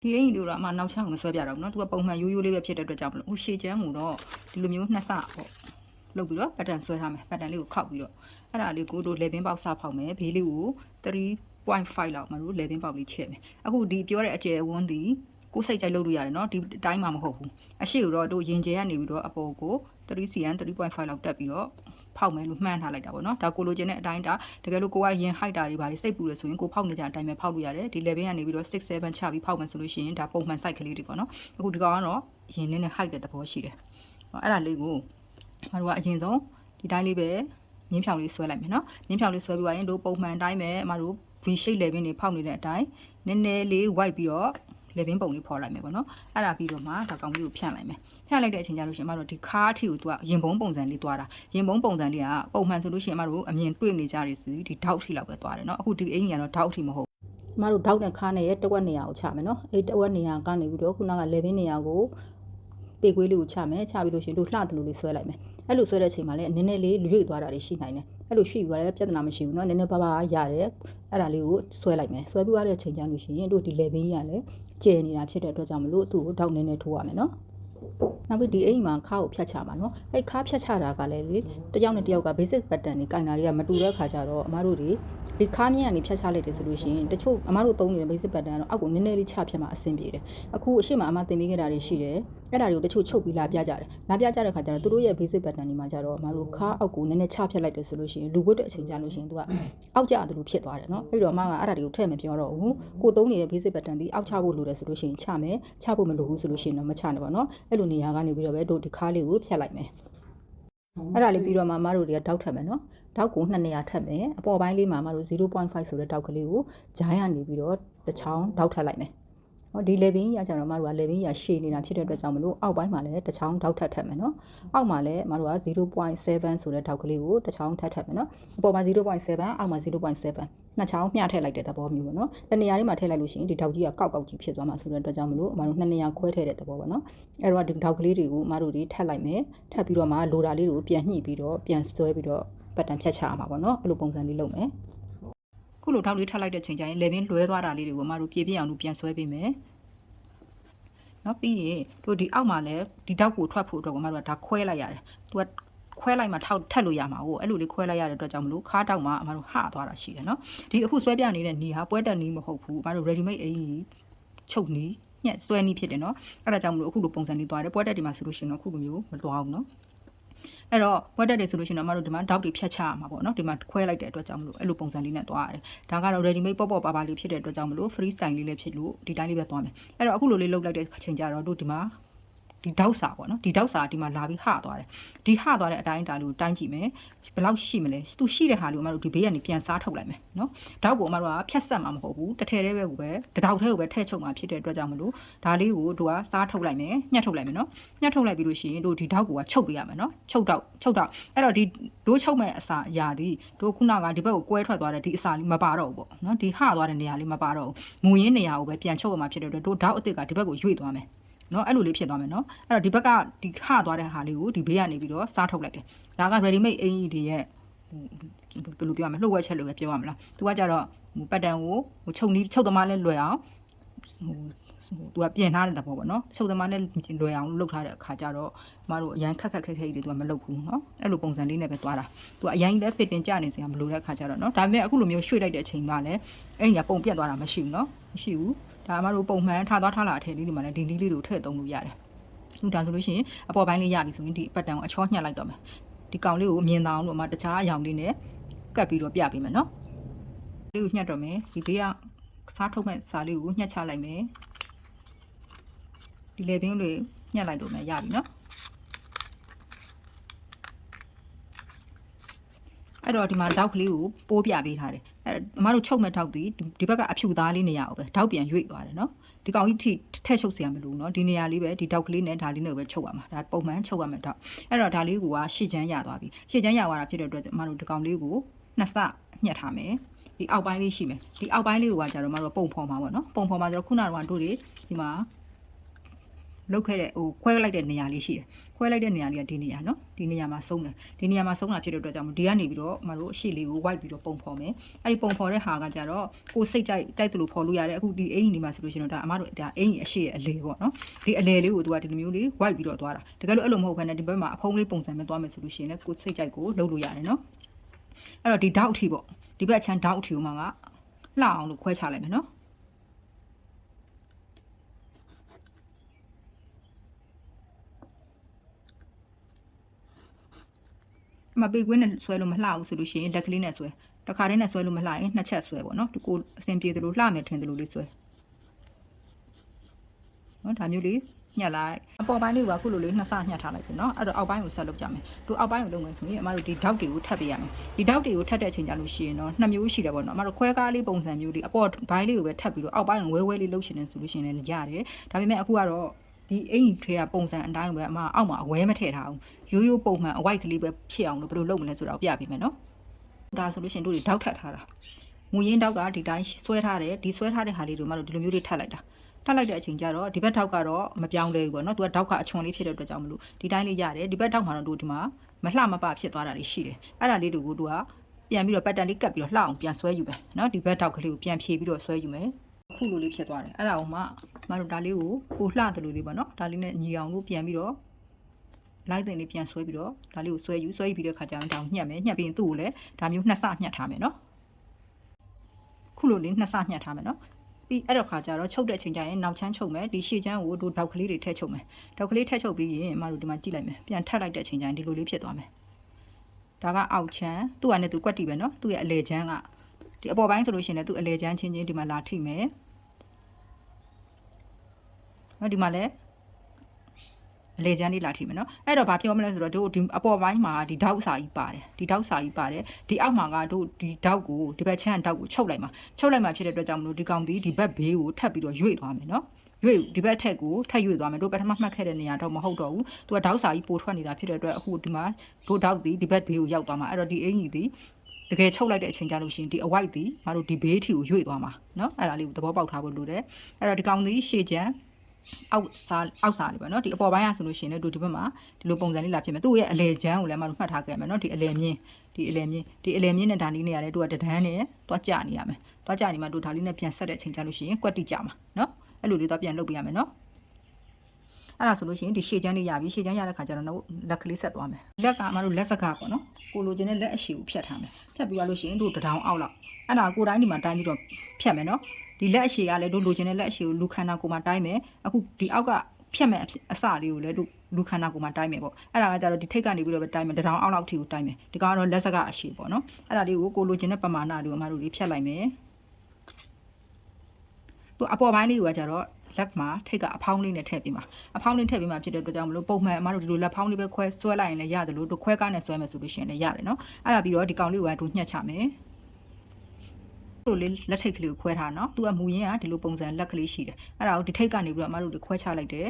ဒီအိမ်လူတော့အမှနောက်ချောင်းမဆွဲပြတော့ဘူးเนาะသူကပုံမှန်ရိုးရိုးလေးပဲဖြစ်တဲ့အတွက်ကြောင့်မလို့ဟိုရှေ့ချမ်းကိုတော့ဒီလိုမျိုးနှစ်ဆပေါ့လုပ်ပြီးတော့ပတ်တန်ဆွဲထားမယ်ပတ်တန်လေးကိုခောက်ပြီးတော့အဲ့ဒါလေးကိုတို့လေပင်ပေါက်စဖောက်မယ်ဘေးလေးကို3.5လောက်မလို့လေပင်ပေါက်လေးချက်မယ်အခုဒီပြောတဲ့အကျယ်ဝန်းဒီကိုစိတ်ကြိုက်လုပ်လို့ရတယ်เนาะဒီအတိုင်းမှမဟုတ်ဘူးအရှိကိုတော့တို့ရင်ကျဲကနေပြီးတော့အပေါ်ကို3 cm 3.5လောက်တက်ပြီးတော့ဖောက်မယ်လို့မှန်းထားလိုက်တာပေါ့နော်ဒါကိုလိုချင်တဲ့အတိုင်းဒါတကယ်လို့ကိုကရင် height တာတွေပါလေစိတ်ပူတယ်ဆိုရင်ကိုဖောက်နေကြအတိုင်းပဲဖောက်လို့ရတယ်ဒီ level ကနေပြီးတော့6 7ချပြီးဖောက်မယ်ဆိုလို့ရှိရင်ဒါပုံမှန် size ကလေးတွေပေါ့နော်အခုဒီကောင်ကတော့ရင်နဲ့ height တဲ့သဘောရှိတယ်အဲ့ဒါလေးကိုမတို့ကအရင်ဆုံးဒီတိုင်းလေးပဲမြင်းဖြောင်လေးဆွဲလိုက်မယ်နော်မြင်းဖြောင်လေးဆွဲပြီးသွားရင်တို့ပုံမှန်တိုင်းပဲမတို့ V shape level တွေဖောက်နေတဲ့အတိုင်းနည်းနည်းလေး white ပြီးတော့လေပင်ပုံလေးဖော်လိုက်မယ်ပေါ့နော်အဲ့ဒါပြီးတော့မှဒါကောင်လေးကိုဖြန့်လိုက်မယ်ဖြန့်လိုက်တဲ့အချိန်ကျလို့ရှိရင်မတို့ဒီခါးအထိကိုသူကရင်ပုံးပုံစံလေးသွားတာရင်ပုံးပုံစံလေးကပုံမှန်ဆိုလို့ရှိရင်မတို့အမြင်တွေ့နေကြရစီဒီထောက်ထိလောက်ပဲသွားတယ်เนาะအခုဒီအင်ကြီးကတော့ထောက်ထိမဟုတ်မတို့ထောက်နဲ့ခါးနဲ့ရဲ့တဝက်နေရာကိုချမယ်เนาะအဲ့တဝက်နေရာကနေပြီးတော့ခုနကလေပင်နေရာကိုပေကွေးလေးကိုချမယ်ချပြီးလို့ရှိရင်တို့လှတယ်လို့လေးဆွဲလိုက်မယ်အဲ့လိုဆွဲတဲ့အချိန်မှာလည်းနည်းနည်းလေးရွေ့သွားတာတွေရှိနိုင်တယ်အဲ့လိုရှိသွားတယ်ပြဿနာမရှိဘူးเนาะနည်းနည်းပါးပါးရတယ်အဲ့ဒါလေးကိုဆွဲလိုက်မယ်ဆွဲပြီးသွားတဲ့အချိန်ကျလို့ရှိရင်တို့ဒီလေပင်ကြီးကလည်းကျယ်နေတာဖြစ်တဲ့အတွက်ကြောင့်မလို့သူ့ကိုထောက်နည်းနည်းထိုးရမယ်เนาะနောက်ပြီးဒီအိမ်မှာခါကိုဖြတ်ချမှာเนาะအဲ့ခါဖြတ်ချတာကလည်းလေတယောက်နဲ့တယောက်က basic pattern တွေကင်တာတွေကမတူတဲ့ခါကျတော့အမားတို့ဒီခါမြင့်ကနေဖြတ်ချလိုက်တယ်ဆိုလို့ရှိရင်တချို့အမားတို့သုံးနေတဲ့ basic pattern ကတော့အောက်ကိုနည်းနည်းလေးချဖြတ်မှအဆင်ပြေတယ်အခုအရှိမအမားသင်ပေးခဲ့တာတွေရှိတယ်အဲ့ဒါတွေကိုတချို့ချုပ်ပြီးလာပြကြတယ်လာပြကြတဲ့ခါကျတော့သူတို့ရဲ့ basic pattern တွေမှာကျတော့အမားတို့ခါအောက်ကိုနည်းနည်းချဖြတ်လိုက်တယ်ဆိုလို့ရှိရင်လူဝတ်တဲ့အချိန်ကျလို့ရှိရင်သူကအောက်ကျတယ်လို့ဖြစ်သွားတယ်เนาะအဲ့တော့အမားကအဲ့ဒါတွေကိုထည့်မပြောတော့ဘူးကိုသုံးနေတဲ့ basic pattern ဒီအောက်ချဖို့လိုတယ်ဆိုလို့ရှိရင်ချမယ်ချဖို့မလိုဘူးဆိုလို့ရှိရင်တော့မချနဲ့ပေါ့เนาะအဲ့လိုနေရာကနေပြီးတော့ပဲတို့ဒီခါလေးကိုဖြတ်လိုက်မယ်အဲ့ဒါလေးပြီးတော့မှအမားတို့တွေကတောက်ထပ်မယ်เนาะတောက်ကို2နေရာထပ်မယ်အပေါ်ပိုင်းလေးမှာအမားတို့ 0.5 ဆိုတဲ့တောက်ကလေးကိုဂျိုင်းကနေပြီးတော့တစ်ချောင်းတောက်ထပ်လိုက်မယ်ဟောဒီ level ကြီးကကျတော့အမားတို့က level ကြီးကရှည်နေတာဖြစ်တဲ့အတွက်ကြောင့်မလို့အောက်ပိုင်းမှာလည်းတစ်ချောင်းတောက်ထပ်ထပ်မယ်เนาะအောက်မှာလည်းအမားတို့က 0.7 ဆိုတဲ့တောက်ကလေးကိုတစ်ချောင်းထပ်ထပ်မယ်เนาะအပေါ်မှာ 0.7 အောက်မှာ 0.7 နှစ်ချောင်းမျှထည့်လိုက်တဲ့သဘောမျိုးပေါ့เนาะတနေရာလေးမှာထည့်လိုက်လို့ရှိရင်ဒီတောက်ကြီးကကောက်ကောက်ကြီးဖြစ်သွားမှာဆိုတဲ့အတွက်ကြောင့်မလို့အမားတို့2နေရာခွဲထည့်တဲ့သဘောပေါ့เนาะအဲ့တော့ဒီတောက်ကလေးတွေကိုအမားတို့တွေထပ်လိုက်မယ်ထပ်ပြီးတော့မှလိုတာလေးတွေကိုပြန်ညှိပြီးတော့ပြန်ဆွဲပြီးတော့ပတ်တန်ဖြတ်ချရမှာပေါ့เนาะအဲ့လိုပုံစံလေးလုပ်မယ်ခုလိုထောက်လေးထပ်လိုက်တဲ့ချိန်ကျရင်လေပင်လွဲသွားတာလေးတွေကိုအမားတို့ပြေပြအောင်လို့ပြန်ဆွဲပေးမယ်နော်ပြီးရင်တို့ဒီအောက်မှာလည်းဒီတောက်ကိုထွက်ဖို့အတွက်ကအမတို့ကဒါခွဲလိုက်ရတယ်သူကခွဲလိုက်မှထောက်ထက်လို့ရမှာဟုတ်အဲ့လိုလေးခွဲလိုက်ရတဲ့အတွက်ကြောင့်မလို့ခါတောက်မှာအမတို့ဟသွားတာရှိတယ်နော်ဒီအခုဆွဲပြနေတဲ့နီဟာပွဲတက်နီမဟုတ်ဘူးအမတို့ ready made အင်ကြီးချုပ်နီညက်ဆွဲနီဖြစ်တယ်နော်အဲ့ဒါကြောင့်မလို့အခုလိုပုံစံလေးသွားတယ်ပွဲတက်ဒီမှာဆိုလို့ရှိရင်တော့အခုလိုမျိုးမသွားဘူးနော်အဲ့တော့ပွဲတက်တယ်ဆိုလို့ရှိရင်တော့မတို့ဒီမှာတောက်တွေဖြတ်ချရမှာပေါ့နော်ဒီမှာခွဲလိုက်တဲ့အတွက်ကြောင့်မလို့အဲ့လိုပုံစံလေးနဲ့သွားရတယ်ဒါကတော့ ready made ပေါ့ပါလေးဖြစ်တဲ့အတွက်ကြောင့်မလို့ free style လေးလည်းဖြစ်လို့ဒီတိုင်းလေးပဲသွားမယ်အဲ့တော့အခုလိုလေးလုပ်လိုက်တဲ့အချိန်ကျတော့တို့ဒီမှာဒီတောက်စာပေါ့နော်ဒီတောက်စာဒီမှာလာပြီးဟသွားတယ်ဒီဟသွားတဲ့အတိုင်းဒါလေးကိုတိုင်းကြည့်မယ်ဘယ်လောက်ရှိမလဲသူရှိတဲ့ဟာလေးကိုအမတို့ဒီဘေးကနေပြန်စားထုတ်လိုက်မယ်နော်တောက်ကိုအမတို့ကဖြတ်ဆက်မှာမဟုတ်ဘူးတစ်ထည်တည်းပဲကိုပဲတတောက်ထဲကိုပဲထည့်ချုပ်မှာဖြစ်တဲ့အတွက်ကြောင့်မလို့ဒါလေးကိုတို့ကစားထုတ်လိုက်မယ်ညှက်ထုတ်လိုက်မယ်နော်ညှက်ထုတ်လိုက်ပြီးလို့ရှိရင်တို့ဒီတောက်ကိုကချုပ်ပေးရမယ်နော်ချုပ်တော့အဲ့တော့ဒီတို့ချုပ်မဲ့အစာအရာဒီတို့ခုနကဒီဘက်ကိုကွဲထွက်သွားတဲ့ဒီအစာလေးမပါတော့ဘူးပေါ့နော်ဒီဟသွားတဲ့နေရာလေးမပါတော့ဘူးမူရင်းနေရာကိုပဲပြန်ချုပ်ရမှာဖြစ်တဲ့အတွက်တို့တောက်အစ်စ်ကဒီဘက်ကိုရွေ့သွားမယ်နော်အဲ့လိုလေးဖြစ်သွားမယ်နော်အဲ့တော့ဒီဘက်ကဒီခသွားတဲ့ဟာလေးကိုဒီဘေးကနေပြီးတော့စားထုတ်လိုက်တယ်ဒါက ready made အင်ကြီးတွေရဲ့ဘယ်လိုပြောရမလဲလှုပ်ဝက်ချက်လို့ပဲပြောရမလားသူကကြတော့ပတ်တန်ကိုချုပ်သမားလဲလွယ်အောင်သူကပြင်ထားတဲ့သဘောပေါ့နော်ချုပ်သမားနဲ့လွယ်အောင်လုပ်ထားတဲ့အခါကျတော့မတို့အရန်ခက်တွေသူကမလုပ်ဘူးနော်အဲ့လိုပုံစံလေးနဲ့ပဲသွားတာသူကအရင်လဲ fitting ကြနေစရာမလိုတဲ့အခါကျတော့နော်ဒါပေမဲ့အခုလိုမျိုးရွှေ့လိုက်တဲ့အချိန်မှလည်းအဲ့ညာပုံပြတ်သွားတာမရှိဘူးနော်မရှိဘူးဒါအမတို့ပုံမှန်ထားလာအထည်လေးတွေမှာလည်းဒီလေးတွေကိုထည့်သုံးလို့ရတယ်။ဒါဆိုလို့ရှိရင်အပေါ်ပိုင်းလေးရပြီဆိုရင်ဒီပတ်တန်ကိုအချောညှက်လိုက်တော့မယ်။ဒီကောင်လေးကိုအမြင်သာအောင်လို့အမတခြားအရောင်လေးနဲ့ကတ်ပြီးတော့ပြပေးမယ်နော်။လေးကိုညှက်တော့မယ်။ဒီဘေးကစားထုတ်မဲ့စာလေးကိုညှက်ချလိုက်မယ်။ဒီလေပင်လေးညှက်လိုက်တော့မယ်ရပြီနော်။အဲ့တော့ဒီမှာတောက်ကလေးကိုပိုးပြပေးထားတယ်အဲ့အမတို့ချုပ်မဲ့တောက်ဒီဘက်ကအဖြူသားလေးနေရအောင်ပဲတောက်ပြန်ရွေ့သွားတယ်နော်ဒီကောင်ကြီးထက်ချုပ်စရာမလိုနော်ဒီနေရာလေးပဲဒီတောက်ကလေးနဲ့ဒါလေးနဲ့ပဲချုပ်ရမှာဒါပုံမှန်ချုပ်ရမယ်တော့အဲ့တော့ဒါလေးကရှေ့ချမ်းရသွားပြီရှေ့ချမ်းရသွားတာဖြစ်တဲ့အတွက်အမတို့ဒီကောင်လေးကိုနှစ်ဆညှက်ထားမယ်ဒီအောက်ပိုင်းလေးရှိမယ်ဒီအောက်ပိုင်းလေးကကြတော့အမတို့ပုံဖော်မှာပေါ့နော်ပုံဖော်မှာဆိုတော့ခုနကတော့တို့တွေဒီမှာ လောက်ခဲ့တဲ့ဟိုခွဲလိုက်တဲ့နေရာလေးရှိတယ်ခွဲလိုက်တဲ့နေရာလေးကဒီနေရာနော်ဒီနေရာမှာဆုံးတယ်ဒီနေရာမှာဆုံးတာဖြစ်တဲ့အတွက်ကြောင့်ဒီကနေပြီးတော့မတို့အရှိလေးကိုဝိုက်ပြီးတော့ပုံဖော်မယ်အဲ့ဒီပုံဖော်တဲ့ဟာကကြတော့ကိုစိတ်ကြိုက်တယ်လို့ဖော်လို့ရတယ်အခုဒီအင်ကြီးနေမှာဆိုလို့ရှိရင်တော့ဒါအမတို့ဒါအင်ကြီးအရှိရဲ့အလေပေါ့နော်ဒီအလေလေးကိုသူကဒီလိုမျိုးလေးဝိုက်ပြီးတော့သွားတာတကယ်လို့အဲ့လိုမဟုတ်ဘဲနဲ့ဒီဘက်မှာအဖုံးလေးပုံစံနဲ့သွားမယ်ဆိုလို့ရှိရင်လည်းကိုစိတ်ကြိုက်ကိုလုပ်လို့ရတယ်နော်အဲ့တော့ဒီတောက်အထိပေါ့ဒီဘက်အချမ်းတောက်အထိကိုမှကလှအောင်လို့ခွဲချလိုက်မယ်နော်မပေကွင်းနဲ့ဆွဲလို့မလှဘူးဆိုလို့ရှိရင်လက်ကလေးနဲ့ဆွဲတစ်ခါတည်းနဲ့ဆွဲလို့မလှရင်နှစ်ချက်ဆွဲပေါ့နော်ဒီကိုအစင်ပြေသလိုလှမယ်ထင်သလိုလေးဆွဲနော်ဒါမျိုးလေးညှက်လိုက်အပေါ်ပိုင်းလေးကခုလိုလေးနှစ်ဆညှက်ထားလိုက်ပြီနော်အဲ့တော့အောက်ပိုင်းကိုဆက်လုပ်ကြမယ်သူအောက်ပိုင်းကိုလုပ်မယ်ဆိုရင်အမတို့ဒီဓာတ်တွေကိုထပ်ပေးရမယ်ဒီဓာတ်တွေကိုထပ်တဲ့အချိန်ကြလို့ရှိရင်တော့နှစ်မျိုးရှိတယ်ပေါ့နော်အမတို့ခွဲကားလေးပုံစံမျိုးလေးအပေါ်ဘိုင်းလေးကိုပဲထပ်ပြီးတော့အောက်ပိုင်းကိုဝဲလေးလုပ်ရှင်နေဆိုလို့ရှိရင်လည်းရတယ်ဒါပေမဲ့အခုကတော့ဒီအင်ကြီးထွေးကပုံစံအတိုင်းပဲအမအောက်မှာအဝဲမထည့်ထားအောင်ရိုးရိုးပုံမှန်အဝိုက်ကလေးပဲဖြစ်အောင်လို့ဘယ်လိုလုပ်မလဲဆိုတာကိုပြပေးမယ်နော်ဒါဆိုလို့ရှိရင်တို့တွေဓာတ်ထပ်ထားတာမူရင်းဓာတ်ကဒီတိုင်းဆွဲထားတယ်ဒီဆွဲထားတဲ့ဟာလေးတွေမှတို့ဒီလိုမျိုးလေးထပ်လိုက်တာထပ်လိုက်တဲ့အချိန်ကျတော့ဒီဘက်ထောက်ကတော့မပြောင်းလဲဘူးပေါ့နော်သူကထောက်ကအချွန်လေးဖြစ်တဲ့အတွက်ကြောင့်မလို့ဒီတိုင်းလေးရတယ်ဒီဘက်ထောက်မှာတော့တို့ဒီမှာမလှမပဖြစ်သွားတာတွေရှိတယ်အဲ့ဒါလေးတွေကိုတို့ကပြန်ပြီးတော့ပတ်တန်လေးကပ်ပြီးတော့လှအောင်ပြန်ဆွဲယူမယ်နော်ဒီဘက်ထောက်ကလေးကိုပြန်ဖြည့်ပြီးတော့ဆွဲယူမယ်ခုလိုလေးဖြစ်သွားတယ်အဲ့ဒါကိုမှတို့ဒါလေးကိုကိုလှတယ်လို့လေးပေါ့နော်ဒါလေးနဲ့ညီအောင်လို့ပြန်ပြီးတော့လိုက်တဲ့လေးပြန်ဆွဲပြီးတော့ဒါလေးကိုဆွဲယူပြီးတဲ့ခါကျရင်ဒါကိုညှက်မယ်ညှက်ပြီးရင်သူ့ကိုလည်းဒါမျိုးနှစ်ဆညှက်ထားမယ်နော်ခုလိုလေးနှစ်ဆညှက်ထားမယ်နော်ပြီးအဲ့တော့ခါကျတော့ချုပ်တဲ့အချိန်ကျရင်နောက်ချမ်းချုပ်မယ်ဒီရှေ့ချမ်းကိုတို့ဒေါက်ကလေးတွေထည့်ချုပ်မယ်ဒေါက်ကလေးထည့်ချုပ်ပြီးရင်အမတို့ဒီမှာကြည့်လိုက်မယ်ပြန်ထပ်လိုက်တဲ့အချိန်ကျရင်ဒီလိုလေးဖြစ်သွားမယ်ဒါကအောက်ချမ်းသူ့ဟာနဲ့သူကွက်တီပဲနော်သူ့ရဲ့အလေချမ်းကဒီအပေါ်ပိုင်းဆိုလို့ရှိရင်လည်းသူ့အလေချမ်းချင်းဒီမှာလာထိမယ်နော်ဒီမှာလည်းအလေချမ်းလေးလာထိမယ်နော်အဲ့တော့ဘာပြောမလဲဆိုတော့တို့ဒီအပေါ်ပိုင်းမှာဒီဒေါက်စာကြီးပါတယ်ဒီဒေါက်စာကြီးပါတယ်ဒီအောက်မှာကတို့ဒီဒေါက်ကိုဒီဘက်ချမ်းဒေါက်ကိုချုပ်လိုက်မှာဖြစ်တဲ့အတွက်ကြောင့်မလို့ဒီကောင်ဒီဘက်ဘေးကိုထပ်ပြီးတော့ရွေ့သွားမယ်နော်ရွေ့ဒီဘက်ထက်ကိုထပ်ရွေ့သွားမယ်တို့ပထမမှတ်ခဲ့တဲ့နေရာတော့မဟုတ်တော့ဘူးသူကဒေါက်စာကြီးပိုထွက်နေတာဖြစ်တဲ့အတွက်အခုဒီမှာတို့ဒေါက်ဒီဘက်ဘေးကိုရောက်သွားမှာအဲ့တော့ဒီအင်ကြီးဒီတကယ်ချုပ်လိုက်တဲ့အချိန်ကျလို့ရှိရင်ဒီအဝိုက်ဒီမတို့ဒီဘေးထီကိုရွေ့သွားမှာနော်အဲ့ဒါလေးကိုသဘောပေါက်ထားဖို့လိုတယ်အဲ့တော့ဒီကောင်ဒီရှေ့ချမ်းအောက်စာလေးပဲเนาะဒီအပေါ်ပိုင်းကဆိုလို့ရှိရင်လည်းတို့ဒီဘက်မှာဒီလိုပုံစံလေးလာဖြစ်မယ်သူ့ရဲ့အလဲချမ်းကိုလည်းမတို့မှတ်ထားခဲ့မယ်เนาะဒီအလဲမြင့်နဲ့ဒါလေးနဲ့ရတယ်တို့ကတဒန်းနဲ့တွားကြနေရမယ်တွားကြနေမှတို့ဒါလေးနဲ့ပြန်ဆက်တဲ့အချိန်ကျလို့ရှိရင်ကွက်တိကြမှာเนาะအဲ့လိုလေးတော့ပြန်လုပ်ပေးရမယ်เนาะအဲ့ဒါဆိုလို့ရှိရင်ဒီရှေ့ချမ်းလေးရပြီရှေ့ချမ်းရတဲ့ခါကျတော့လက်ကလေးဆက်သွားမယ်လက်ကမတို့လက်စကားပေါ့เนาะကိုလိုချင်တဲ့လက်အရှိကိုဖြတ်ထားမယ်ဖြတ်ပြီးသွားလို့ရှိရင်တို့တဒေါင်အောက်လောက်အဲ့ဒါကိုတိုင်းဒီမှာတိုင်းပြီးတော့ဖြတ်မယ်เนาะဒီလက်အရှိကလည်းတို့လိုချင်တဲ့လက်အရှိကိုလူခန္ဓာကိုယ်မှာတိုင်းမယ်အခုဒီအောက်ကဖြတ်မဲ့အစလေးကိုလည်းတို့လူခန္ဓာကိုယ်မှာတိုင်းမယ်ပေါ့အဲ့ဒါကကြတော့ဒီထိတ်ကနေပြီးတော့ပဲတိုင်းမယ်တထောင်အောက်လောက်ထိကိုတိုင်းမယ်ဒီကတော့လက်စကအရှိပေါ့နော်အဲ့ဒါလေးကိုလိုချင်တဲ့ပမာဏတွေကိုအမတို့လေးဖြတ်လိုက်မယ်သူအပေါ်ပိုင်းလေးကိုကကြတော့လက်မှာထိတ်ကအဖောင်းလေးနဲ့ထည့်ပေးမှာအဖောင်းလေးထည့်ပေးမှာဖြစ်တဲ့အတွက်ကြောင့်မလို့ပုံမှန်အမတို့ဒီလိုလက်ဖောင်းလေးပဲခွဲဆွဲလိုက်ရင်လည်းရတယ်လို့တို့ခွဲကားနဲ့ဆွဲမယ်ဆိုလို့ရှိရင်လည်းရတယ်နော်အဲ့ဒါပြီးတော့ဒီကောင်လေးကိုကတို့ညှက်ချမယ်တို့လေးလက်ထိတ်ကလေးကိုခွဲထားနော်သူကမူရင်းကဒီလိုပုံစံလက်ကလေးရှိတယ်အဲ့ဒါကိုဒီထိတ်ကနေပြီးတော့အမတို့ခွဲချလိုက်တယ်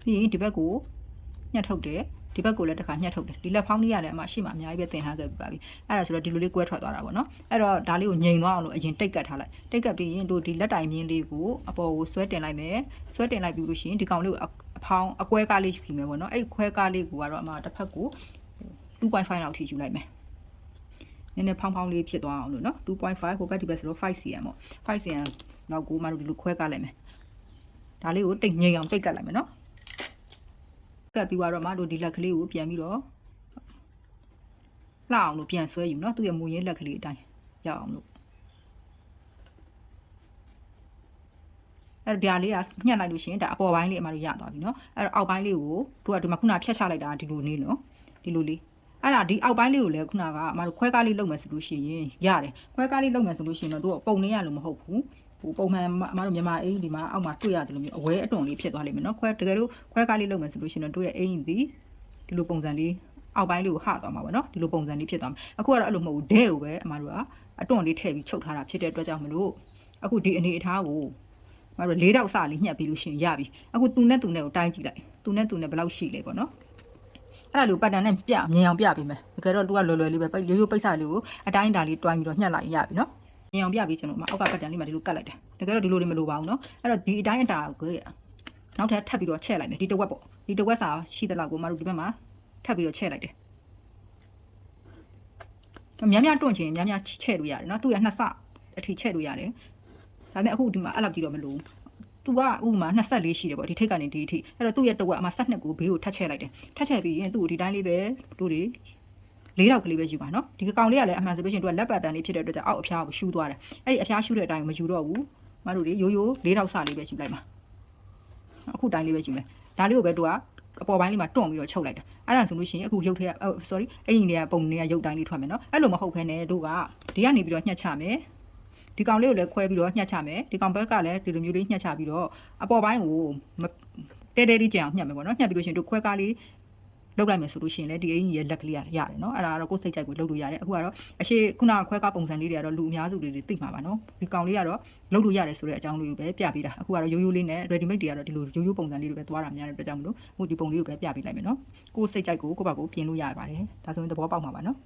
ပြီးရင်ဒီဘက်ကိုညှက်ထုတ်တယ်ဒီဘက်ကိုလည်းတစ်ခါညှက်ထုတ်တယ်ဒီလက်ဖောင်းလေးကလည်းအမရှိမှအများကြီးပဲတင်ထားခဲ့ပြပါပြီအဲ့ဒါဆိုတော့ဒီလိုလေးကွဲထွက်သွားတာပေါ့နော်အဲ့တော့ဒါလေးကိုငြိမ်သွားအောင်လို့အရင်တိတ်ကတ်ထားလိုက်တိတ်ကတ်ပြီးရင်တို့ဒီလက်တိုင်မြင်းလေးကိုအပေါ်ကိုဆွဲတင်လိုက်မယ်ဆွဲတင်လိုက်ပြီးလို့ရှိရင်ဒီကောင်လေးကိုအဖောင်းအကွဲကားလေးယူပြီးမယ်ပေါ့နော်အဲ့ခွဲကားလေးကိုကတော့အမတစ်ဖက်ကို 2.5 လောက်ထိယူလိုက်မယ်နည်းနည်းဖောင်းလေးဖြစ်သွားအောင်လို့နော် 2.5 ဟိုဘက်ဒီဘက်ဆိုတော့ 5cm ပေါ့ 5cm နောက်ကိုမှတို့ဒီလိုခွဲကားလိုက်မယ်ဒါလေးကိုတိတ်ငြိမ်အောင်တိတ်ကတ်လိုက်မယ်နော်ကတ်ပြီးတော့မှတို့ဒီလက်ကလေးကိုပြန်ပြီးတော့လှအောင်လို့ပြန်ဆွဲယူနော်သူ့ရဲ့မူရင်းလက်ကလေးအတိုင်းရအောင်လို့အဲ့ဒါလေးကညှက်လိုက်လို့ရှိရင်ဒါအပေါ်ပိုင်းလေးအမတို့ရသွားပြီနော်အဲ့တော့အောက်ပိုင်းလေးကိုတို့ကဒီမှာခုနဖြတ်ချလိုက်တာဒီလိုနေနော်ဒီလိုလေးအဲ့ဒါဒီအောက်ပိုင်းလေးကိုလည်းခုနကအမတို့ခွဲကားလေးလုပ်မယ်ဆိုလို့ရှိရင်ရတယ်ခွဲကားလေးလုပ်မယ်ဆိုလို့ရှိရင်တော့တို့ပုံနေရလို့မဟုတ်ဘူးဟိုပုံမှန်အမတို့မြန်မာအိမ်ဒီမှာအောက်မှာတွေ့ရတယ်လို့မျိုးအဝဲအတွန်လေးဖြစ်သွားလိမ့်မယ်နော်တကယ်လို့ခွဲကားလေးလုပ်မယ်ဆိုလို့ရှိရင်တော့တို့ရဲ့အိမ်ဒီလိုပုံစံလေးအောက်ပိုင်းလေးကိုဟသွားမှာပေါ့နော်ဒီလိုပုံစံလေးဖြစ်သွားမှာအခုကတော့အဲ့လိုမဟုတ်ဘူးဒဲကိုပဲအမတို့ကအတွန်လေးထည့်ပြီးချုပ်ထားတာဖြစ်တဲ့အတွက်ကြောင့်မလို့အခုဒီအနေအထားကိုအမတို့၄တောက်စလေးညှက်ပြီးလို့ရှိရင်ရပြီအခုသူနဲ့ကိုတိုင်းကြည့်လိုက်သူနဲ့ဘယ်လောက်ရှိလဲပေါ့နော်အဲ့ဒါလိုပတ်တန်နဲ့မြင်အောင်ပြပေးမယ်တကယ်တော့သူကလွယ်လွယ်လေးပဲရိုးရိုးပိတ်စလေးကိုအတိုင်းတာလေးတွိုင်းပြီးတော့ညှက်လိုက်ရပြီနော်မြင်အောင်ပြပေးချင်လို့အောက်ကပတ်တန်လေးမှာဒီလိုကတ်လိုက်တယ်တကယ်တော့ဒီလိုလေးမလိုပါဘူးနော်အဲ့တော့ဒီအတိုင်းအတာကို နောက်ထပ်ထပ်ပြီးတော့ချက်လိုက်မယ်ဒီတစ်ဝက်ပေါ့ဒီတစ်ဝက်စာရှိတဲ့လောက်ကိုမတို့ဒီဘက်မှာထပ်ပြီးတော့ချက်လိုက်တယ်များများတွန့်ချင်များများချက်လို့ရတယ်နော်သူကနှစ်ဆအထိချက်လို့ရတယ်ဒါပေမဲ့အခုဒီမှာအဲ့လောက်ကြည့်တော့မလို့သူကဥမာ24ရှိတယ်ပေါ့ဒီထိတ်ကနေဒီအထိအဲ့တော့သူ့ရဲ့တစ်ဝက်အမှ12ကိုဘေးကိုထပ်ချက်လိုက်တယ်ထပ်ချက်ပြီးရင်သူ့ကိုဒီတိုင်းလေးပဲတို့တွေ4တောက်ကလေးပဲယူပါနော်ဒီကောင်လေးကလည်းအမှန်ဆိုလို့ရှိရင်သူကလက်ပတ်တန်လေးဖြစ်တဲ့အတွက်ကြောင့်အောက်အဖျားကိုရှူးသွားတယ်အဲ့ဒီအဖျားရှူးတဲ့အတိုင်းမယူတော့ဘူးမတို့တွေရိုးရိုး4တောက်စလေးပဲယူလိုက်ပါအခုတိုင်းလေးပဲယူမယ်ဒါလေးကိုပဲသူကအပေါ်ပိုင်းလေးမှာတွန့်ပြီးတော့ချုပ်လိုက်တာအဲ့ဒါဆိုလို့ရှိရင်အခုရုပ်ထဲက sorry အဲ့ဒီနေရာပုံနေရရုပ်တိုင်းလေးထွက်မယ်နော်အဲ့လိုမဟုတ်ဘဲနဲ့တို့ကဒီကနေပြီးတော့ညှက်ချမယ်ဒီကောင်လေးကိုလည်းခွဲပြီးတော့ညှက်ချမယ်ဒီကောင်ဘက်ကလည်းဒီလိုမျိုးလေးညှက်ချပြီးတော့အပေါ်ပိုင်းကိုတဲတဲလေးကြအောင်ညှက်မယ်ပေါ့နော်ညှက်ပြီးလို့ရှိရင်တို့ခွဲကားလေးလောက်လိုက်မယ်ဆိုလို့ရှိရင်လည်းဒီအင်ကြီးရဲ့လက်ကလေးရတယ်နော်အဲ့ဒါကတော့ကိုယ်စိတ်ကြိုက်ကိုလုပ်လို့ရတယ်အခုကတော့အရှိခုနကခွဲကားပုံစံလေးတွေကတော့လူအများစုတွေသိမှာပါနော်ဒီကောင်လေးကတော့လုပ်လို့ရတယ်ဆိုတဲ့အကြောင်းလေးကိုပဲပြပေးတာအခုကတော့ရိုးရိုးလေးနဲ့ ready made တွေကတော့ဒီလိုရိုးရိုးပုံစံလေးတွေပဲသွားတာများတဲ့အတွက်ကြောင့်မလို့အခုဒီပုံလေးကိုပဲပြပေးလိုက်မယ်နော်ကိုယ်စိတ်ကြိုက်ကိုကိုယ့်ဘာကိုပြင်လို့ရပါတယ်ဒါဆိုရင်သဘောပေါက်မှာပါနော်